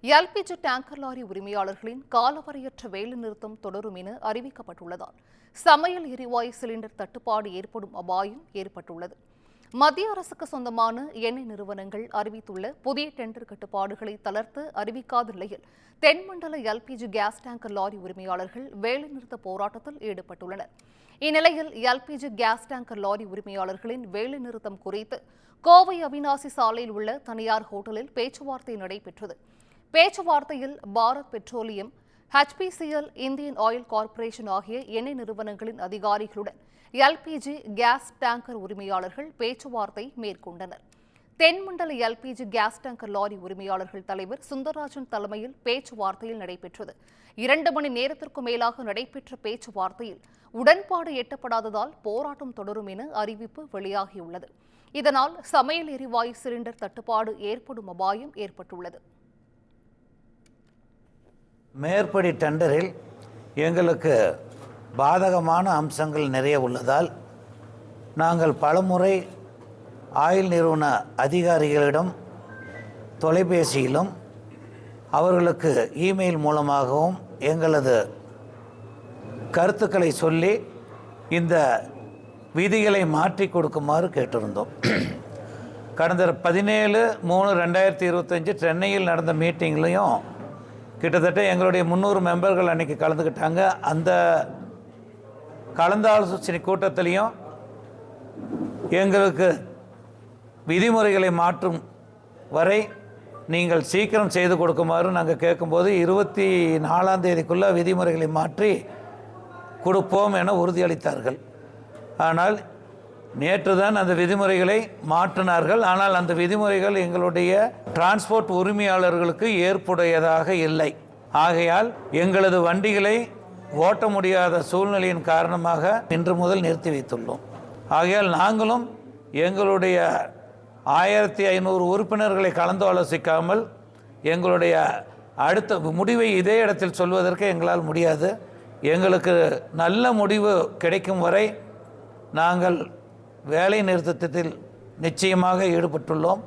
LPG tanker lorry உரிமையாளர்களின் காலவரையற்ற வேலைநிறுத்தம் தொடரும் என அறிவிக்கப்பட்டுள்ளதால் சமையல் எரிவாயு சிலிண்டர் தட்டுப்பாடு ஏற்படும் அபாயம் ஏற்பட்டுள்ளது. மத்திய அரசுக்கு சொந்தமான எண்ணெய் நிறுவனங்கள் அறிவித்துள்ள புதிய டெண்டர் கட்டுப்பாடுகளை தளர்த்த அறிவிக்காத நிலையில் தென்மண்டல எல்பிஜி கேஸ் டேங்கர் லாரி உரிமையாளர்கள் வேலைநிறுத்த போராட்டத்தில் ஈடுபட்டுள்ளனர். இந்நிலையில் எல்பிஜி கேஸ் டேங்கர் லாரி உரிமையாளர்களின் வேலைநிறுத்தம் குறித்து கோவை அவிநாசி சாலையில் உள்ள தனியார் ஹோட்டலில் பேச்சுவார்த்தை நடைபெற்றது. பேச்சுவார்த்தையில் Bharat petroleum, HPCL, Indian oil corporation ஆகிய எண்ணெய் நிறுவனங்களின் அதிகாரிகளுடன் எல்பிஜி கேஸ் டேங்கர் உரிமையாளர்கள் பேச்சுவார்த்தை மேற்கொண்டனர். தென்மண்டல எல்பிஜி கேஸ் டேங்கர் லாரி உரிமையாளர்கள் தலைவர் சுந்தரராஜன் தலைமையில் பேச்சுவார்த்தையில் நடைபெற்றது. 2 மணி நேரத்திற்கும் மேலாக நடைபெற்ற பேச்சுவார்த்தையில் உடன்பாடு எட்டப்படாததால் போராட்டம் தொடரும் என அறிவிப்பு வெளியாகியுள்ளது. இதனால் சமையல் எரிவாயு சிலிண்டர் தட்டுப்பாடு ஏற்படும் அபாயம் ஏற்பட்டுள்ளது. மேற்படி டெண்டரில் எங்களுக்கு பாதகமான அம்சங்கள் நிறைய உள்ளதால் நாங்கள் பலமுறை ஆயில் நிறுவன அதிகாரிகளிடம் தொலைபேசியிலும் அவர்களுக்கு இமெயில் மூலமாகவும் எங்களது கருத்துக்களை சொல்லி இந்த விதிகளை மாற்றி கொடுக்குமாறு கேட்டிருந்தோம். கடந்த 17/3/2025 சென்னையில் நடந்த மீட்டிங்லையும் கிட்டத்தட்ட எங்களுடைய 300 மெம்பர்கள் அன்றைக்கி கலந்துக்கிட்டாங்க. அந்த கலந்தாலோசனை கூட்டத்திலையும் எங்களுக்கு விதிமுறைகளை மாற்றும் வரை நீங்கள் சீக்கிரம் செய்து கொடுக்குமாறு நாங்கள் கேட்கும்போது 24ஆம் தேதிக்குள்ளே விதிமுறைகளை மாற்றி கொடுப்போம் என உறுதியளித்தார்கள். ஆனால் நேற்று தான் அந்த விதிமுறைகளை மாற்றினார்கள். ஆனால் அந்த விதிமுறைகள் எங்களுடைய டிரான்ஸ்போர்ட் உரிமையாளர்களுக்கு ஏற்புடையதாக இல்லை. ஆகையால் எங்களது வண்டிகளை ஓட்ட முடியாத சூழ்நிலையின் காரணமாக இன்று முதல் நிறுத்தி வைத்துள்ளோம். ஆகையால் நாங்களும் எங்களுடைய 1500 உறுப்பினர்களை கலந்து ஆலோசிக்காமல் எங்களுடைய அடுத்த முடிவை இதே இடத்தில் சொல்வதற்கு எங்களால் முடியாது. எங்களுக்கு நல்ல முடிவு கிடைக்கும் வரை நாங்கள் வேலை நிறுத்தத்தில் நிச்சயமாக ஈடுபட்டுள்ளோம்.